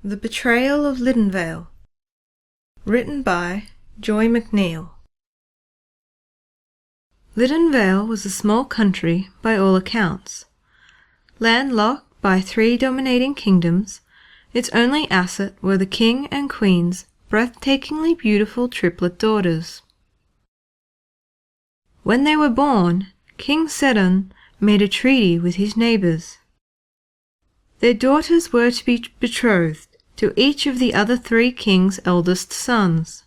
The Betrayal of Lydinvale. Written by Joy McNeill. Lydinvale was a small country by all accounts. Landlocked by 3 dominating kingdoms, its only asset were the king and queen's breathtakingly beautiful triplet daughters. When they were born, King Sedon made a treaty with his neighbors. Their daughters were to be betrothed to each of the other 3 kings' eldest sons.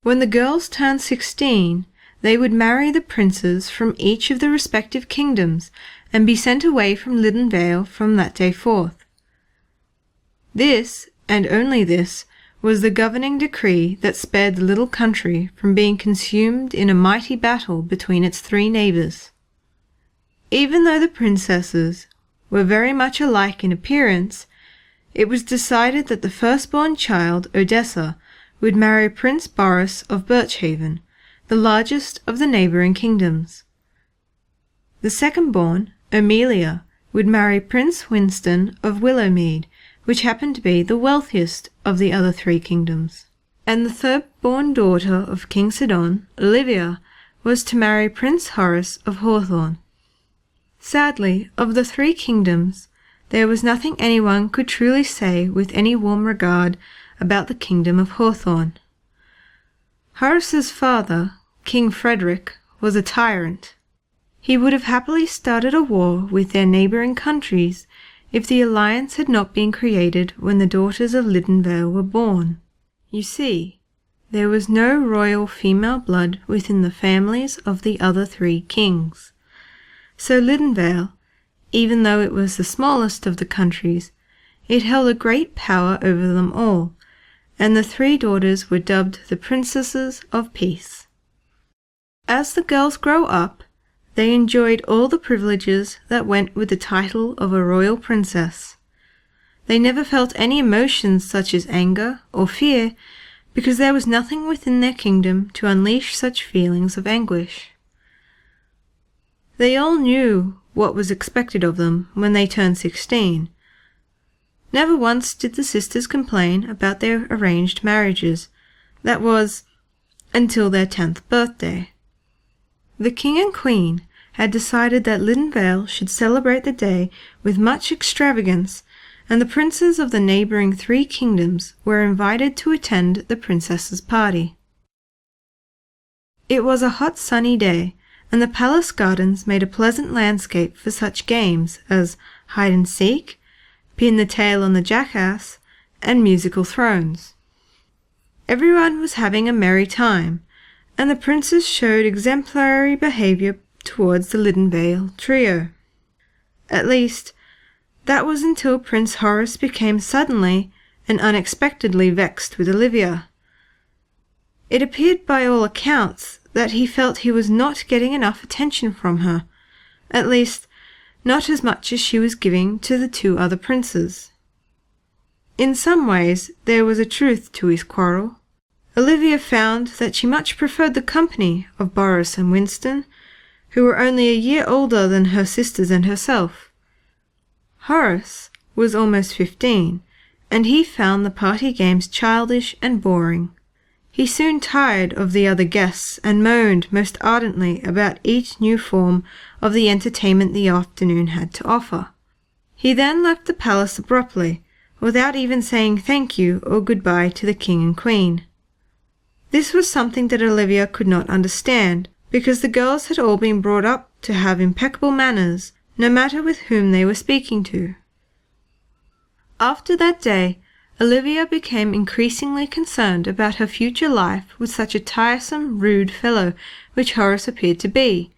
When the girls turned 16, they would marry the princes from each of the respective kingdoms and be sent away from Lydinvale from that day forth. This, and only this, was the governing decree that spared the little country from being consumed in a mighty battle between its 3 neighbors. Even though the princesses were very much alike in appearance, it was decided that the firstborn child, Odessa, would marry Prince Boris of Birchhaven, the largest of the neighboring kingdoms. The second-born, Amelia, would marry Prince Winston of Willowmead, which happened to be the wealthiest of the other 3 kingdoms. And the third-born daughter of King Sedon, Olivia, was to marry Prince Horace of Hawthorne. Sadly, of the 3 kingdoms, there was nothing anyone could truly say with any warm regard about the kingdom of Hawthorne. Horace's father, King Frederick, was a tyrant. He would have happily started a war with their neighbouring countries if the alliance had not been created when the daughters of Lydinvale were born. You see, there was no royal female blood within the families of the other 3 kings. So Lydinvale, even though it was the smallest of the countries, it held a great power over them all, and the 3 daughters were dubbed the Princesses of Peace. As the girls grow up, they enjoyed all the privileges that went with the title of a royal princess. They never felt any emotions such as anger or fear, because there was nothing within their kingdom to unleash such feelings of anguish. They all knew what was expected of them when they turned 16. Never once did the sisters complain about their arranged marriages. That was, until their 10th birthday. The king and queen had decided that Lydinvale should celebrate the day with much extravagance, and the princes of the neighbouring 3 kingdoms were invited to attend the princesses' party. It was a hot sunny day, and the palace gardens made a pleasant landscape for such games as hide-and-seek, pin the tail on the jackass, and musical thrones. Everyone was having a merry time, and the princes showed exemplary behaviour towards the Lydinvale trio. At least, that was until Prince Horace became suddenly and unexpectedly vexed with Olivia. It appeared by all accounts that he felt he was not getting enough attention from her, at least not as much as she was giving to the 2 other princes. In some ways there was a truth to his quarrel. Olivia found that she much preferred the company of Boris and Winston, who were only a year older than her sisters and herself. Horace was almost 15, and he found the party games childish and boring. He soon tired of the other guests and moaned most ardently about each new form of the entertainment the afternoon had to offer. He then left the palace abruptly, without even saying thank you or goodbye to the king and queen. This was something that Olivia could not understand, because the girls had all been brought up to have impeccable manners, no matter with whom they were speaking to. After that day, Olivia became increasingly concerned about her future life with such a tiresome, rude fellow which Horace appeared to be.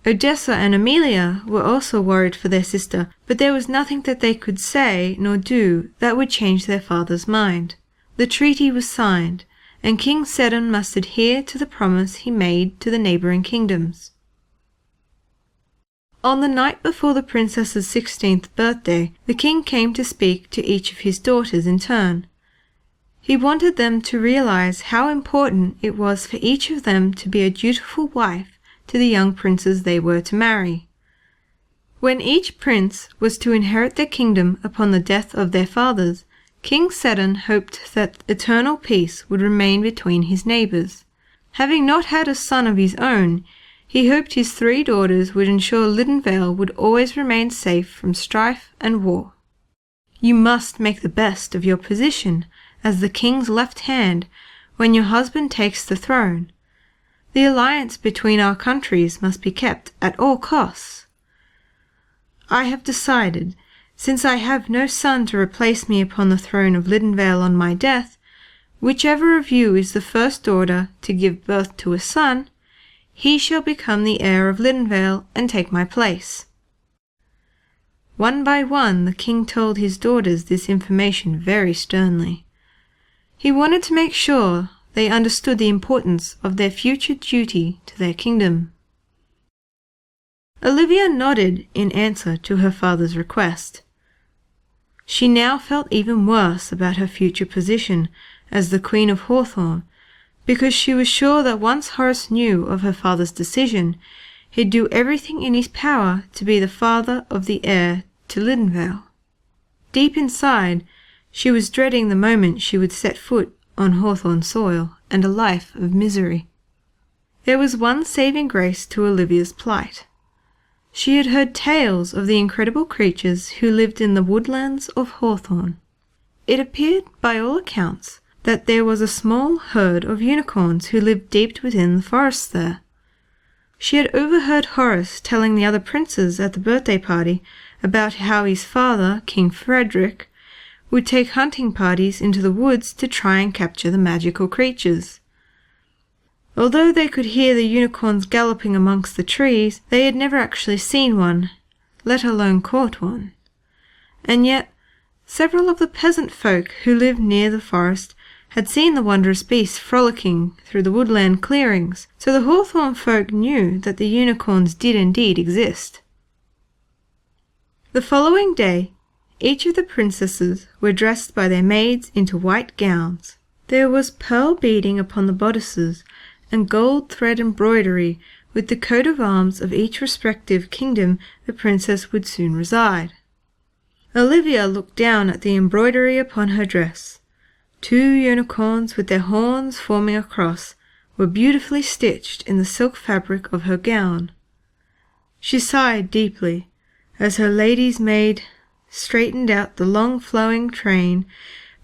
Odessa and Amelia were also worried for their sister, but there was nothing that they could say nor do that would change their father's mind. The treaty was signed, and King Sedon must adhere to the promise he made to the neighbouring kingdoms. On the night before the princess's 16th birthday, the king came to speak to each of his daughters in turn. He wanted them to realize how important it was for each of them to be a dutiful wife to the young princes they were to marry. When each prince was to inherit their kingdom upon the death of their fathers, King Seddon hoped that eternal peace would remain between his neighbours. Having not had a son of his own, he hoped his 3 daughters would ensure Lydinvale would always remain safe from strife and war. You must make the best of your position as the king's left hand when your husband takes the throne. The alliance between our countries must be kept at all costs. I have decided, since I have no son to replace me upon the throne of Lydinvale on my death, whichever of you is the first daughter to give birth to a son, he shall become the heir of Lydinvale and take my place. One by one the king told his daughters this information very sternly. He wanted to make sure they understood the importance of their future duty to their kingdom. Olivia nodded in answer to her father's request. She now felt even worse about her future position as the Queen of Hawthorn, because she was sure that once Horace knew of her father's decision, he'd do everything in his power to be the father of the heir to Lydinvale. Deep inside, she was dreading the moment she would set foot on Hawthorn soil and a life of misery. There was one saving grace to Olivia's plight. She had heard tales of the incredible creatures who lived in the woodlands of Hawthorn. It appeared, by all accounts, that there was a small herd of unicorns who lived deep within the forest there. She had overheard Horace telling the other princes at the birthday party about how his father, King Frederick, would take hunting parties into the woods to try and capture the magical creatures. Although they could hear the unicorns galloping amongst the trees, they had never actually seen one, let alone caught one. And yet, several of the peasant folk who lived near the forest had seen the wondrous beasts frolicking through the woodland clearings, so the Hawthorn folk knew that the unicorns did indeed exist. The following day, each of the princesses were dressed by their maids into white gowns. There was pearl beading upon the bodices, and gold thread embroidery with the coat of arms of each respective kingdom the princess would soon reside. Olivia looked down at the embroidery upon her dress. 2 unicorns with their horns forming a cross were beautifully stitched in the silk fabric of her gown. She sighed deeply as her lady's maid straightened out the long flowing train,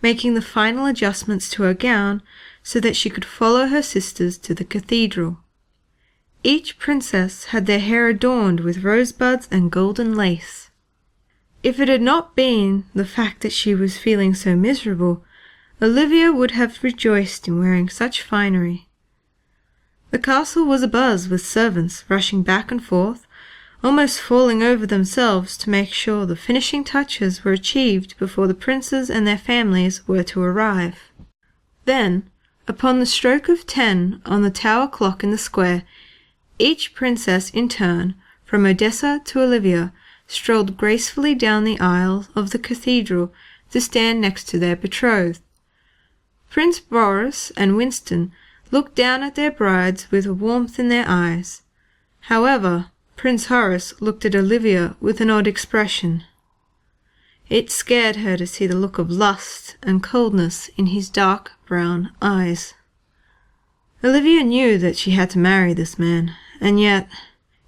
making the final adjustments to her gown so that she could follow her sisters to the cathedral. Each princess had their hair adorned with rosebuds and golden lace. If it had not been the fact that she was feeling so miserable, Olivia would have rejoiced in wearing such finery. The castle was abuzz with servants rushing back and forth, almost falling over themselves to make sure the finishing touches were achieved before the princes and their families were to arrive. Then, upon the stroke of 10 on the tower clock in the square, each princess in turn, from Odessa to Olivia, strolled gracefully down the aisle of the cathedral to stand next to their betrothed. Prince Boris and Winston looked down at their brides with a warmth in their eyes. However, Prince Horace looked at Olivia with an odd expression. It scared her to see the look of lust and coldness in his dark brown eyes. Olivia knew that she had to marry this man, and yet,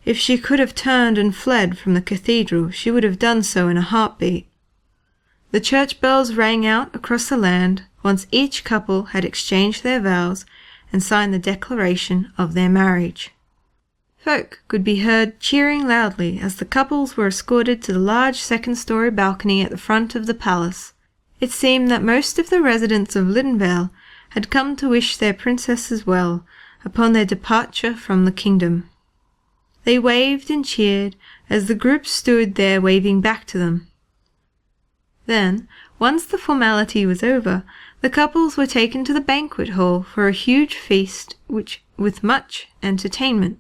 if she could have turned and fled from the cathedral, she would have done so in a heartbeat. The church bells rang out across the land once each couple had exchanged their vows and signed the declaration of their marriage. Folk could be heard cheering loudly as the couples were escorted to the large second-story balcony at the front of the palace. It seemed that most of the residents of Lydinvale had come to wish their princesses well upon their departure from the kingdom. They waved and cheered as the group stood there waving back to them. Then, once the formality was over, the couples were taken to the banquet hall for a huge feast with much entertainment.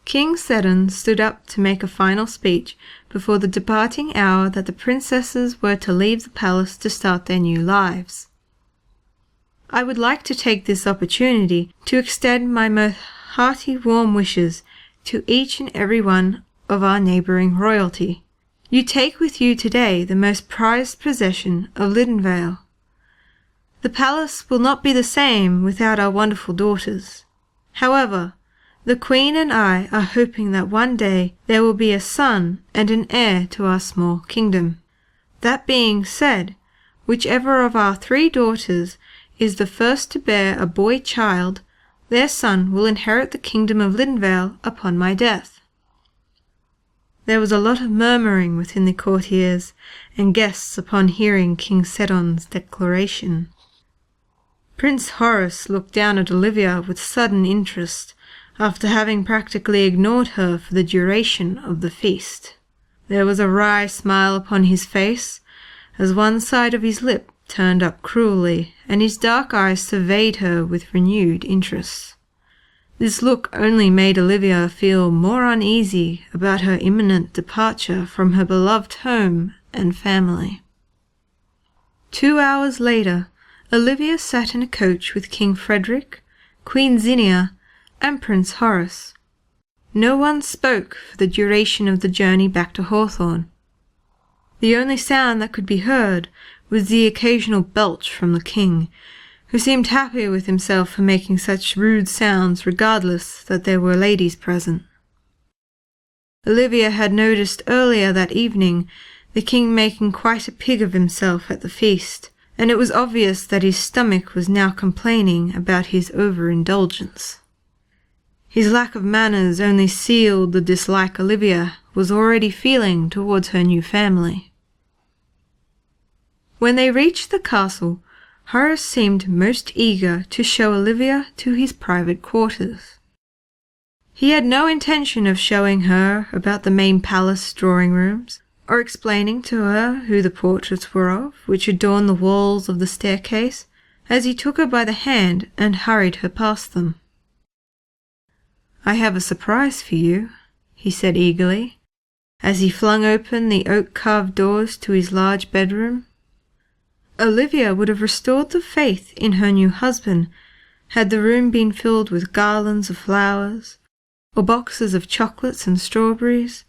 King Seddon stood up to make a final speech before the departing hour that the princesses were to leave the palace to start their new lives. I would like to take this opportunity to extend my most hearty warm wishes to each and every one of our neighbouring royalty. You take with you today the most prized possession of Lydinvale, The palace will not be the same without our wonderful daughters. However, the Queen and I are hoping that one day there will be a son and an heir to our small kingdom. That being said, whichever of our 3 daughters is the first to bear a boy child, their son will inherit the kingdom of Lydinvale upon my death." There was a lot of murmuring within the courtiers and guests upon hearing King Sedon's declaration. Prince Horace looked down at Olivia with sudden interest, after having practically ignored her for the duration of the feast. There was a wry smile upon his face, as one side of his lip turned up cruelly, and his dark eyes surveyed her with renewed interest. This look only made Olivia feel more uneasy about her imminent departure from her beloved home and family. 2 hours later, Olivia sat in a coach with King Frederick, Queen Zinnia, and Prince Horace. No one spoke for the duration of the journey back to Hawthorne. The only sound that could be heard was the occasional belch from the king, who seemed happy with himself for making such rude sounds regardless that there were ladies present. Olivia had noticed earlier that evening the king making quite a pig of himself at the feast, and it was obvious that his stomach was now complaining about his overindulgence. His lack of manners only sealed the dislike Olivia was already feeling towards her new family. When they reached the castle, Horace seemed most eager to show Olivia to his private quarters. He had no intention of showing her about the main palace drawing rooms, or explaining to her who the portraits were of which adorned the walls of the staircase, as he took her by the hand and hurried her past them. "I have a surprise for you," he said eagerly, as he flung open the oak-carved doors to his large bedroom. Olivia would have restored the faith in her new husband had the room been filled with garlands of flowers, or boxes of chocolates and strawberries,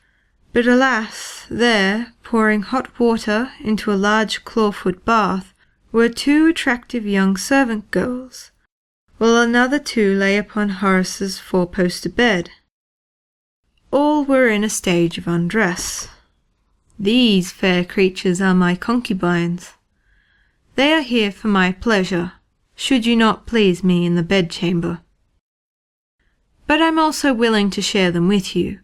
but alas, there, pouring hot water into a large clawfoot bath, were 2 attractive young servant girls, while another 2 lay upon Horace's 4-poster bed. All were in a stage of undress. "These fair creatures are my concubines. They are here for my pleasure, should you not please me in the bedchamber. But I'm also willing to share them with you,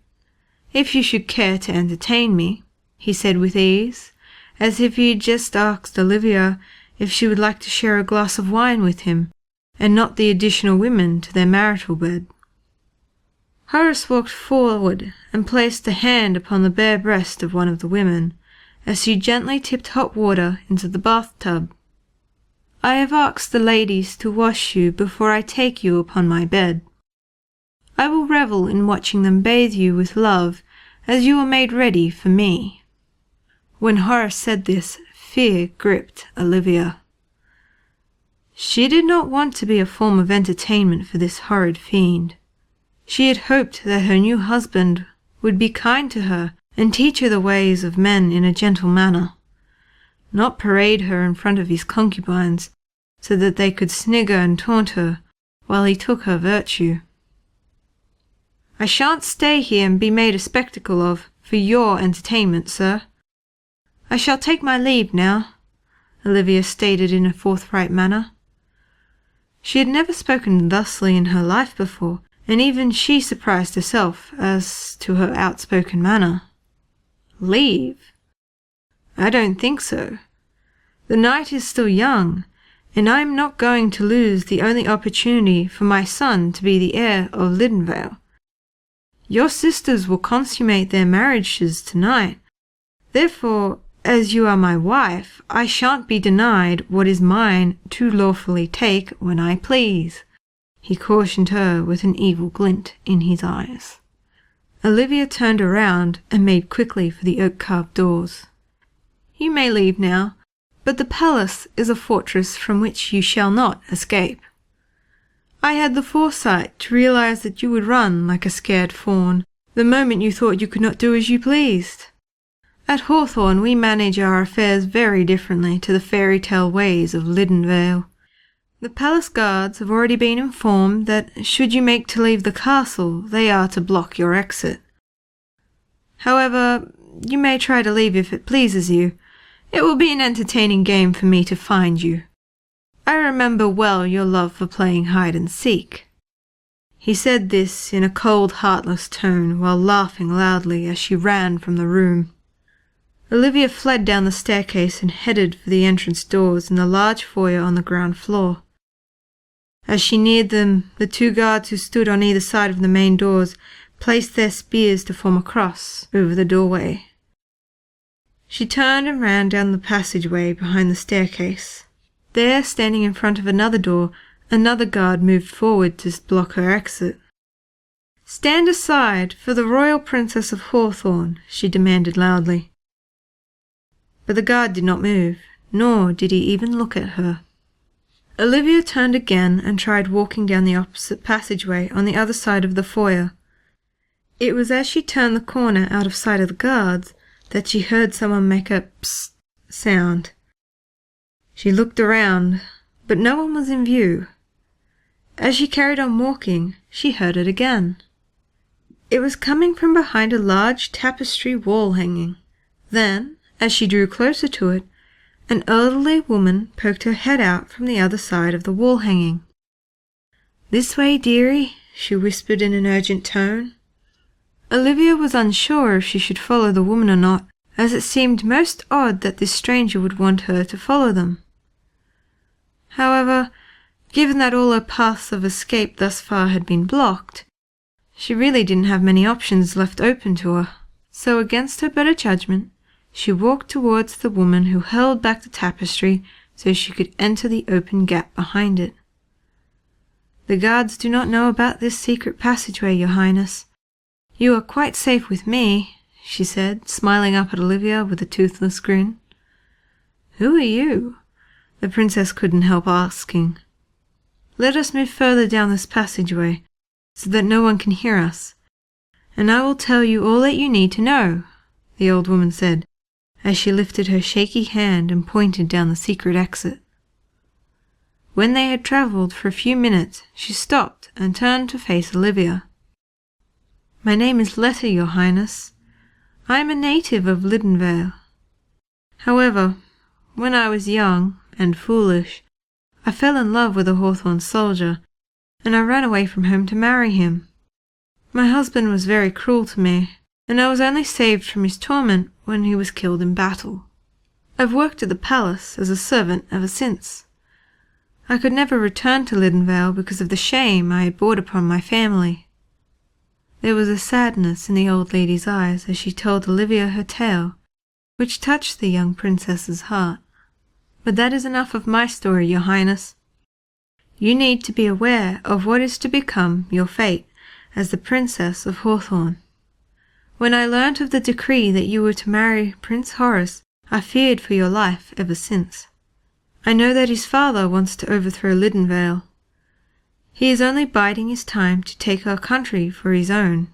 if you should care to entertain me," he said with ease, as if he had just asked Olivia if she would like to share a glass of wine with him, and not the additional women to their marital bed. Horace walked forward and placed a hand upon the bare breast of one of the women, as she gently tipped hot water into the bathtub. "I have asked the ladies to wash you before I take you upon my bed. I will revel in watching them bathe you with love, as you are made ready for me." When Horace said this, fear gripped Olivia. She did not want to be a form of entertainment for this horrid fiend. She had hoped that her new husband would be kind to her and teach her the ways of men in a gentle manner, not parade her in front of his concubines so that they could snigger and taunt her while he took her virtue. "I shan't stay here and be made a spectacle of for your entertainment, sir. I shall take my leave now," Olivia stated in a forthright manner. She had never spoken thusly in her life before, and even she surprised herself as to her outspoken manner. "Leave? I don't think so. The night is still young, and I am not going to lose the only opportunity for my son to be the heir of Lydinvale. Your sisters will consummate their marriages tonight. Therefore, as you are my wife, I shan't be denied what is mine to lawfully take when I please," he cautioned her with an evil glint in his eyes. Olivia turned around and made quickly for the oak-carved doors. "You may leave now, but the palace is a fortress from which you shall not escape. I had the foresight to realize that you would run like a scared fawn the moment you thought you could not do as you pleased. At Hawthorne we manage our affairs very differently to the fairy tale ways of Lydinvale. The palace guards have already been informed that should you make to leave the castle, they are to block your exit. However, you may try to leave if it pleases you. It will be an entertaining game for me to find you. I remember well your love for playing hide and seek." He said this in a cold, heartless tone while laughing loudly as she ran from the room. Olivia fled down the staircase and headed for the entrance doors in the large foyer on the ground floor. As she neared them, the two guards who stood on either side of the main doors placed their spears to form a cross over the doorway. She turned and ran down the passageway behind the staircase. There, standing in front of another door, another guard moved forward to block her exit. "Stand aside for the royal princess of Hawthorn," she demanded loudly. But the guard did not move, nor did he even look at her. Olivia turned again and tried walking down the opposite passageway on the other side of the foyer. It was as she turned the corner out of sight of the guards that she heard someone make a psst sound. She looked around, but no one was in view. As she carried on walking, she heard it again. It was coming from behind a large tapestry wall hanging. Then, as she drew closer to it, an elderly woman poked her head out from the other side of the wall hanging. "This way, dearie," she whispered in an urgent tone. Olivia was unsure if she should follow the woman or not, as it seemed most odd that this stranger would want her to follow them. However, given that all her paths of escape thus far had been blocked, she really didn't have many options left open to her. So against her better judgment, she walked towards the woman who held back the tapestry so she could enter the open gap behind it. "The guards do not know about this secret passageway, Your Highness. You are quite safe with me," she said, smiling up at Olivia with a toothless grin. "Who are you?" the princess couldn't help asking. "Let us move further down this passageway, so that no one can hear us, and I will tell you all that you need to know," the old woman said, as she lifted her shaky hand and pointed down the secret exit. When they had travelled for a few minutes, she stopped and turned to face Olivia. "My name is Letta, Your Highness. I am a native of Lydinvale. However, when I was young and foolish, I fell in love with a Hawthorn soldier, and I ran away from home to marry him. My husband was very cruel to me, and I was only saved from his torment when he was killed in battle. I've worked at the palace as a servant ever since. I could never return to Lydinvale because of the shame I had brought upon my family." There was a sadness in the old lady's eyes as she told Olivia her tale, which touched the young princess's heart. "But that is enough of my story, Your Highness. You need to be aware of what is to become your fate as the Princess of Hawthorn. When I learnt of the decree that you were to marry Prince Horace, I feared for your life ever since. I know that his father wants to overthrow Lydinvale. He is only biding his time to take our country for his own.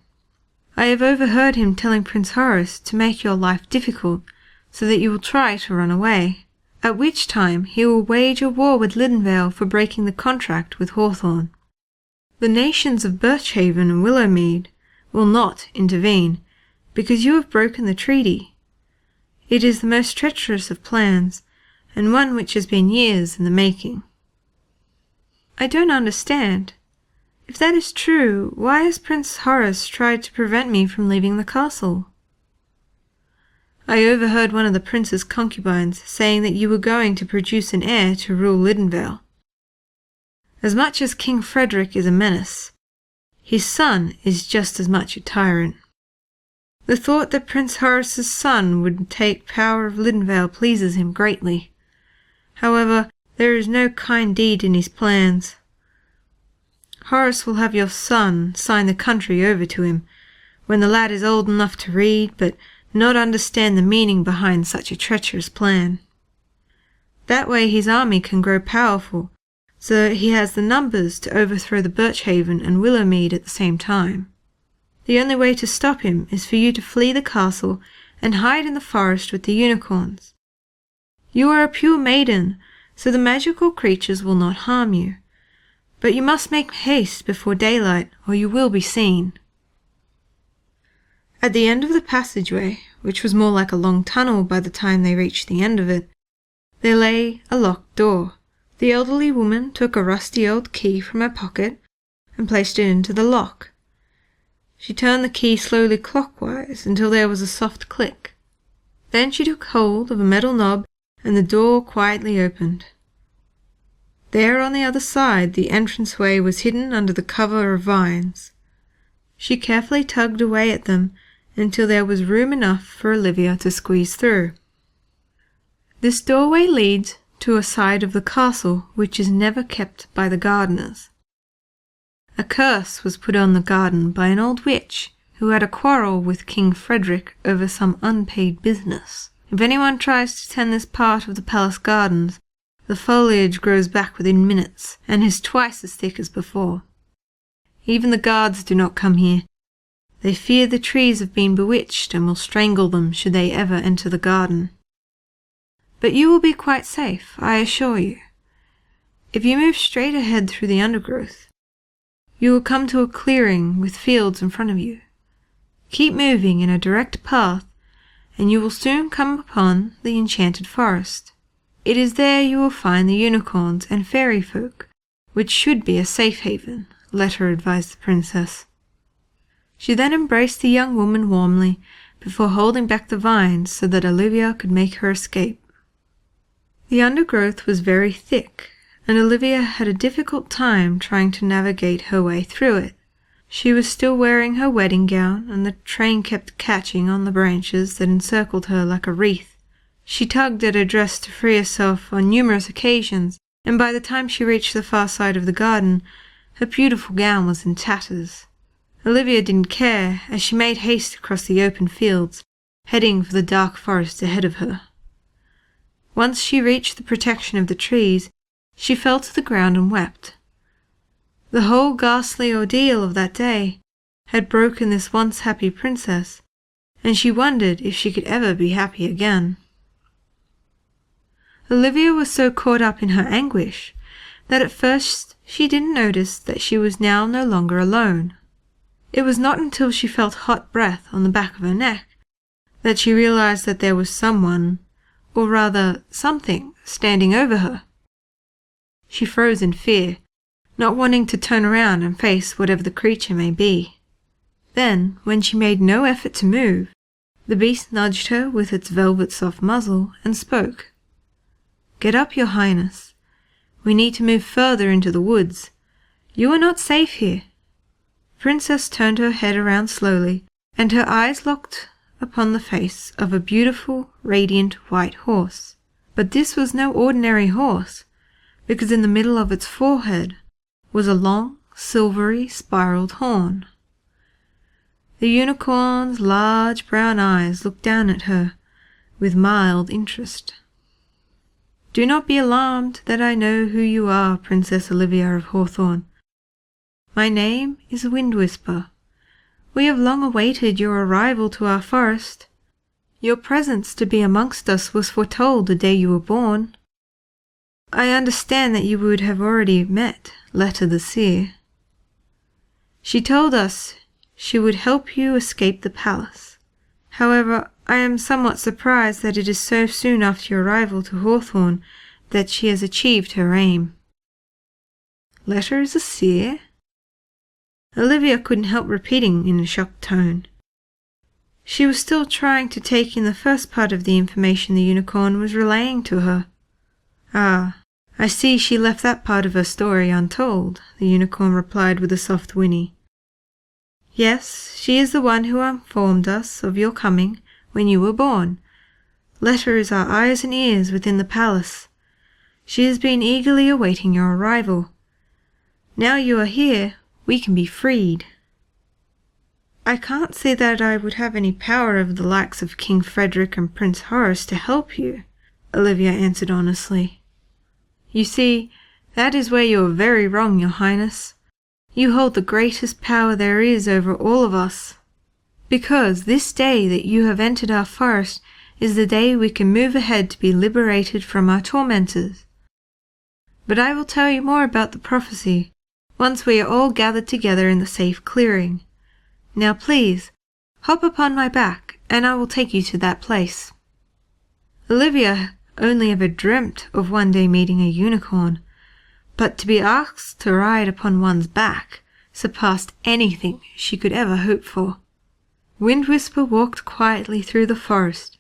I have overheard him telling Prince Horace to make your life difficult so that you will try to run away, at which time he will wage a war with Lydinvale for breaking the contract with Hawthorn. The nations of Birchhaven and Willowmead will not intervene, because you have broken the treaty. It is the most treacherous of plans, and one which has been years in the making." "I don't understand. If that is true, why has Prince Horace tried to prevent me from leaving the castle?" "I overheard one of the prince's concubines saying that you were going to produce an heir to rule Lydinvale. As much as King Frederick is a menace, his son is just as much a tyrant. The thought that Prince Horace's son would take power of Lydinvale pleases him greatly. However, there is no kind deed in his plans. Horace will have your son sign the country over to him when the lad is old enough to read, but not understand the meaning behind such a treacherous plan. That way his army can grow powerful, so that he has the numbers to overthrow the Birchhaven and Willowmead at the same time. The only way to stop him is for you to flee the castle and hide in the forest with the unicorns. You are a pure maiden, so the magical creatures will not harm you. But you must make haste before daylight, or you will be seen." At the end of the passageway, which was more like a long tunnel by the time they reached the end of it, there lay a locked door. The elderly woman took a rusty old key from her pocket and placed it into the lock. She turned the key slowly clockwise until there was a soft click. Then she took hold of a metal knob and the door quietly opened. There on the other side the entranceway was hidden under the cover of vines. She carefully tugged away at them until there was room enough for Olivia to squeeze through. This doorway leads to a side of the castle which is never kept by the gardeners. A curse was put on the garden by an old witch who had a quarrel with King Frederick over some unpaid business. If anyone tries to tend this part of the palace gardens, the foliage grows back within minutes and is twice as thick as before. Even the guards do not come here. They fear the trees have been bewitched and will strangle them should they ever enter the garden. But you will be quite safe, I assure you. If you move straight ahead through the undergrowth, you will come to a clearing with fields in front of you. Keep moving in a direct path, and you will soon come upon the enchanted forest. It is there you will find the unicorns and fairy folk, which should be a safe haven, Letter advised the princess. She then embraced the young woman warmly before holding back the vines so that Olivia could make her escape. The undergrowth was very thick, and Olivia had a difficult time trying to navigate her way through it. She was still wearing her wedding gown, and the train kept catching on the branches that encircled her like a wreath. She tugged at her dress to free herself on numerous occasions, and by the time she reached the far side of the garden, her beautiful gown was in tatters. Olivia didn't care, as she made haste across the open fields, heading for the dark forest ahead of her. Once she reached the protection of the trees, she fell to the ground and wept. The whole ghastly ordeal of that day had broken this once happy princess, and she wondered if she could ever be happy again. Olivia was so caught up in her anguish that at first she didn't notice that she was now no longer alone. It was not until she felt hot breath on the back of her neck that she realized that there was someone, or rather something, standing over her. She froze in fear, not wanting to turn around and face whatever the creature may be. Then, when she made no effort to move, the beast nudged her with its velvet soft muzzle and spoke. "Get up, Your Highness. We need to move further into the woods. You are not safe here." Princess turned her head around slowly, and her eyes locked upon the face of a beautiful, radiant white horse. But this was no ordinary horse, because in the middle of its forehead was a long, silvery, spiraled horn. The unicorn's large brown eyes looked down at her with mild interest. "Do not be alarmed that I know who you are, Princess Olivia of Hawthorn. My name is Wind Whisper. We have long awaited your arrival to our forest. Your presence to be amongst us was foretold the day you were born. I understand that you would have already met Letter the Seer. She told us she would help you escape the palace. However, I am somewhat surprised that it is so soon after your arrival to Hawthorn that she has achieved her aim." "Letter is a seer?" Olivia couldn't help repeating in a shocked tone. She was still trying to take in the first part of the information the unicorn was relaying to her. "Ah, I see she left that part of her story untold," the unicorn replied with a soft whinny. "Yes, she is the one who informed us of your coming when you were born. Letter is our eyes and ears within the palace. She has been eagerly awaiting your arrival. Now you are here, we can be freed." "I can't see that I would have any power over the likes of King Frederick and Prince Horace to help you," Olivia answered honestly. "You see, that is where you are very wrong, Your Highness. You hold the greatest power there is over all of us. Because this day that you have entered our forest is the day we can move ahead to be liberated from our tormentors. But I will tell you more about the prophecy once we are all gathered together in the safe clearing. Now please, hop upon my back, and I will take you to that place." Olivia only ever dreamt of one day meeting a unicorn, but to be asked to ride upon one's back surpassed anything she could ever hope for. Wind Whisper walked quietly through the forest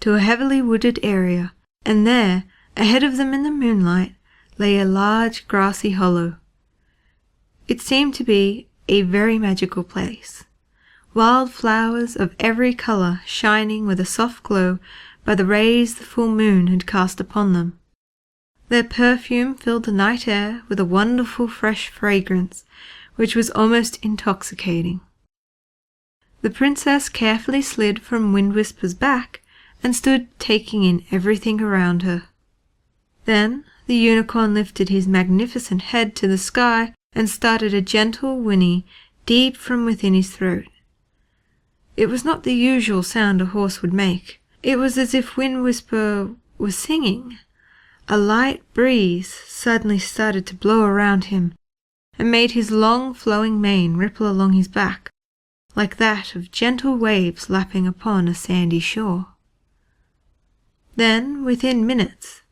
to a heavily wooded area, and there, ahead of them in the moonlight, lay a large grassy hollow. It seemed to be a very magical place. Wild flowers of every colour shining with a soft glow by the rays the full moon had cast upon them. Their perfume filled the night air with a wonderful fresh fragrance, which was almost intoxicating. The princess carefully slid from Wind Whisper's back and stood taking in everything around her. Then the unicorn lifted his magnificent head to the sky and started a gentle whinny deep from within his throat. It was not the usual sound a horse would make. It was as if Wind Whisper was singing. A light breeze suddenly started to blow around him and made his long flowing mane ripple along his back, like that of gentle waves lapping upon a sandy shore. Then, within minutes,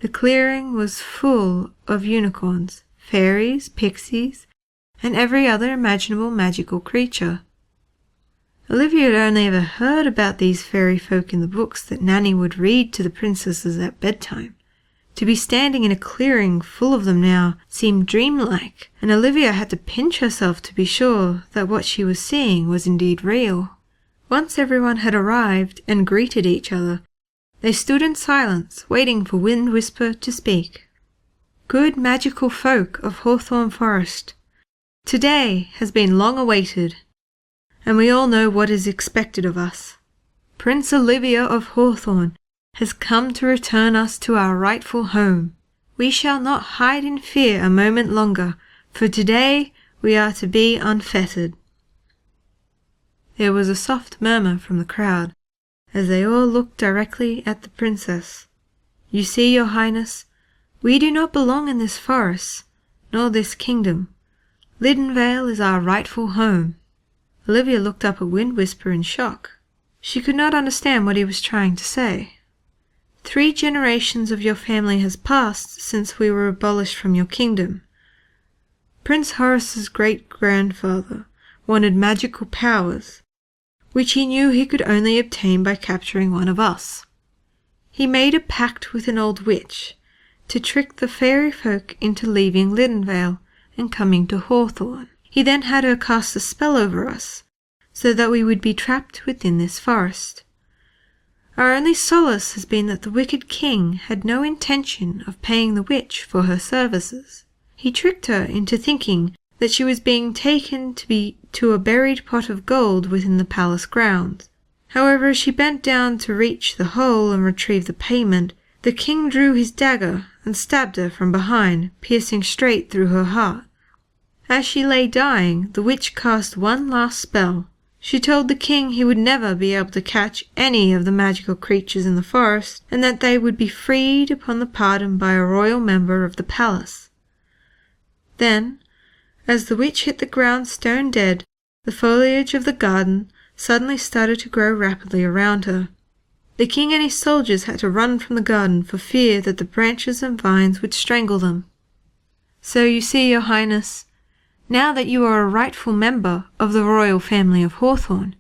the clearing was full of unicorns, fairies, pixies, and every other imaginable magical creature. Olivia had only ever heard about these fairy folk in the books that Nanny would read to the princesses at bedtime. To be standing in a clearing full of them now seemed dreamlike, and Olivia had to pinch herself to be sure that what she was seeing was indeed real. Once everyone had arrived and greeted each other, they stood in silence, waiting for Wind Whisper to speak. "Good magical folk of Hawthorn Forest, today has been long awaited, and we all know what is expected of us. Prince Olivia of Hawthorn has come to return us to our rightful home. We shall not hide in fear a moment longer, for today we are to be unfettered." There was a soft murmur from the crowd, as they all looked directly at the princess. "You see, your highness, we do not belong in this forest, nor this kingdom. Lydinvale is our rightful home." Olivia looked up at Wind Whisper in shock. She could not understand what he was trying to say. 3 generations of your family has passed since we were abolished from your kingdom. Prince Horace's great-grandfather wanted magical powers, which he knew he could only obtain by capturing one of us. He made a pact with an old witch to trick the fairy folk into leaving Lydinvale and coming to Hawthorn. He then had her cast a spell over us, so that we would be trapped within this forest. Our only solace has been that the wicked king had no intention of paying the witch for her services. He tricked her into thinking that she was being taken to a buried pot of gold within the palace grounds. However, as she bent down to reach the hole and retrieve the payment, the king drew his dagger and stabbed her from behind, piercing straight through her heart. As she lay dying, the witch cast one last spell. She told the king he would never be able to catch any of the magical creatures in the forest, and that they would be freed upon the pardon by a royal member of the palace. Then, as the witch hit the ground stone dead, the foliage of the garden suddenly started to grow rapidly around her. The king and his soldiers had to run from the garden for fear that the branches and vines would strangle them. So you see, your highness, now that you are a rightful member of the royal family of Hawthorn,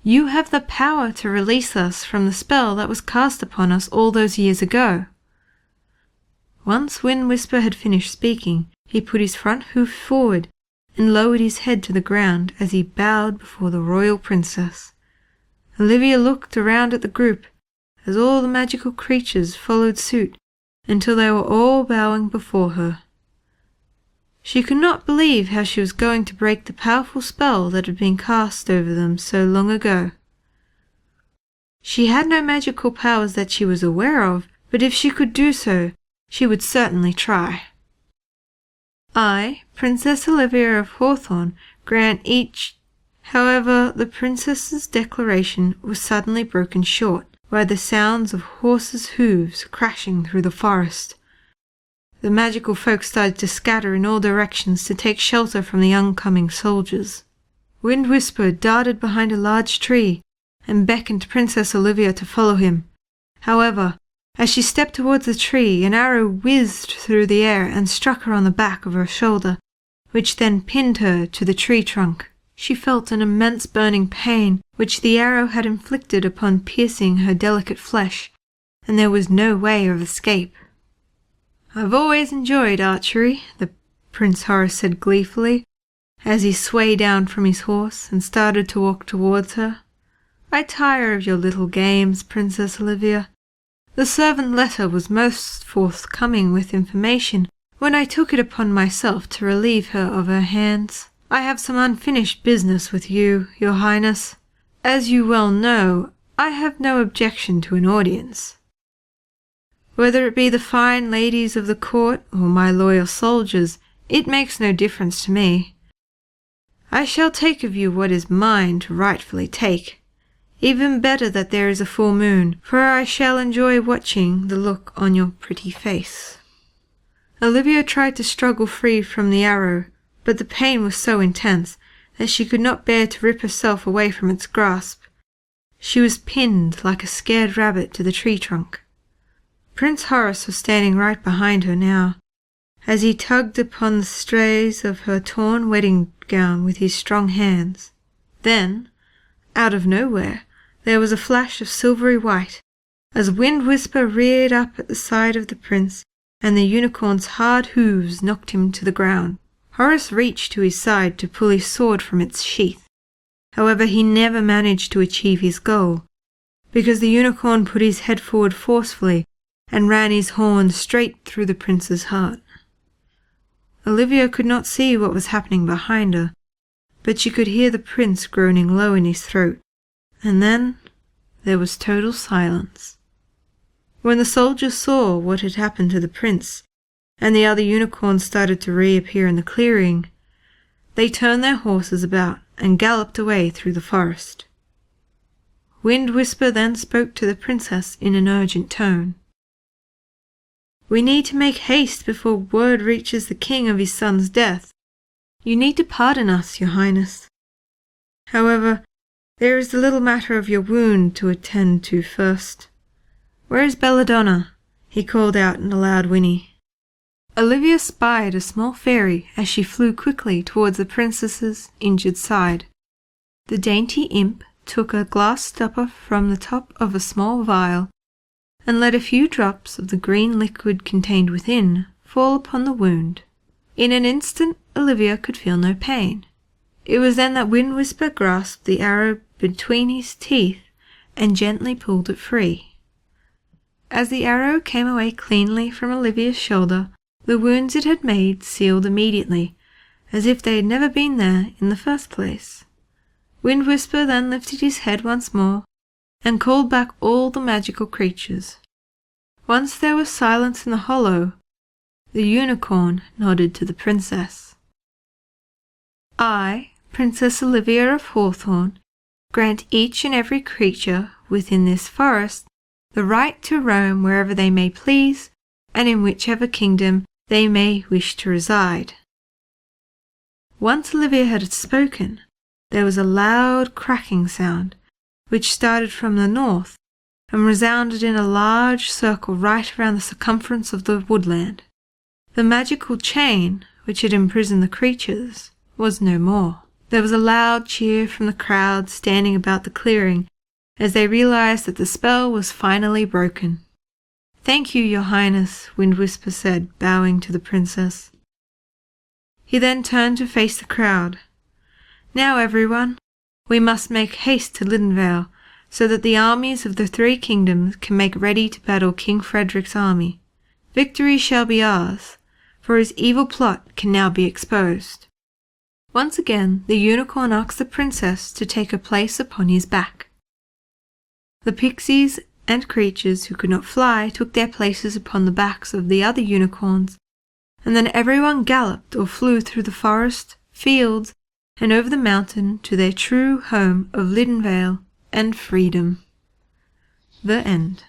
you have the power to release us from the spell that was cast upon us all those years ago. Once Wind Whisper had finished speaking, he put his front hoof forward and lowered his head to the ground as he bowed before the royal princess. Olivia looked around at the group as all the magical creatures followed suit until they were all bowing before her. She could not believe how she was going to break the powerful spell that had been cast over them so long ago. She had no magical powers that she was aware of, but if she could do so, she would certainly try. I, Princess Olivia of Hawthorn, grant each. However, the princess's declaration was suddenly broken short by the sounds of horses' hooves crashing through the forest. the magical folk started to scatter in all directions to take shelter from the oncoming soldiers. Wind Whisper darted behind a large tree and beckoned Princess Olivia to follow him. However, as she stepped towards the tree, an arrow whizzed through the air and struck her on the back of her shoulder, which then pinned her to the tree trunk. She felt an immense burning pain, which the arrow had inflicted upon piercing her delicate flesh, and there was no way of escape. "I've always enjoyed archery," the Prince Horace said gleefully, as he swayed down from his horse and started to walk towards her. "I tire of your little games, Princess Olivia. The servant letter was most forthcoming with information when I took it upon myself to relieve her of her hands. I have some unfinished business with you, Your Highness. As you well know, I have no objection to an audience. Whether it be the fine ladies of the court or my loyal soldiers, it makes no difference to me. I shall take of you what is mine to rightfully take. Even better that there is a full moon, for I shall enjoy watching the look on your pretty face." Olivia tried to struggle free from the arrow, but the pain was so intense that she could not bear to rip herself away from its grasp. She was pinned like a scared rabbit to the tree trunk. Prince Horace was standing right behind her now, as he tugged upon the strays of her torn wedding gown with his strong hands. Then, out of nowhere, there was a flash of silvery white, as Wind Whisper reared up at the side of the prince, and the unicorn's hard hooves knocked him to the ground. Horace reached to his side to pull his sword from its sheath. However, he never managed to achieve his goal, because the unicorn put his head forward forcefully and ran his horn straight through the prince's heart. Olivia could not see what was happening behind her, but she could hear the prince groaning low in his throat, and then there was total silence. When the soldiers saw what had happened to the prince, and the other unicorns started to reappear in the clearing, they turned their horses about and galloped away through the forest. Wind Whisper then spoke to the princess in an urgent tone. "We need to make haste before word reaches the king of his son's death. You need to pardon us, Your Highness. However, there is the little matter of your wound to attend to first. Where is Belladonna?" he called out in a loud whinny. Olivia spied a small fairy as she flew quickly towards the princess's injured side. The dainty imp took a glass stopper from the top of a small vial and let a few drops of the green liquid contained within fall upon the wound. In an instant, Olivia could feel no pain. It was then that Wind Whisper grasped the arrow between his teeth and gently pulled it free. As the arrow came away cleanly from Olivia's shoulder, the wounds it had made sealed immediately, as if they had never been there in the first place. Wind Whisper then lifted his head once more and called back all the magical creatures. Once there was silence in the hollow, the unicorn nodded to the princess. "I, Princess Olivia of Hawthorn, grant each and every creature within this forest the right to roam wherever they may please and in whichever kingdom they may wish to reside." Once Olivia had spoken, there was a loud cracking sound, which started from the north and resounded in a large circle right around the circumference of the woodland. The magical chain, which had imprisoned the creatures, was no more. There was a loud cheer from the crowd standing about the clearing as they realized that the spell was finally broken. "Thank you, Your Highness," Wind Whisper said, bowing to the princess. He then turned to face the crowd. "Now, everyone, we must make haste to Lydinvale, so that the armies of the three kingdoms can make ready to battle King Frederick's army. Victory shall be ours, for his evil plot can now be exposed." Once again, the unicorn asked the princess to take her place upon his back. The pixies and creatures who could not fly took their places upon the backs of the other unicorns, and then everyone galloped or flew through the forest, fields, and over the mountain to their true home of Lydinvale and freedom. The end.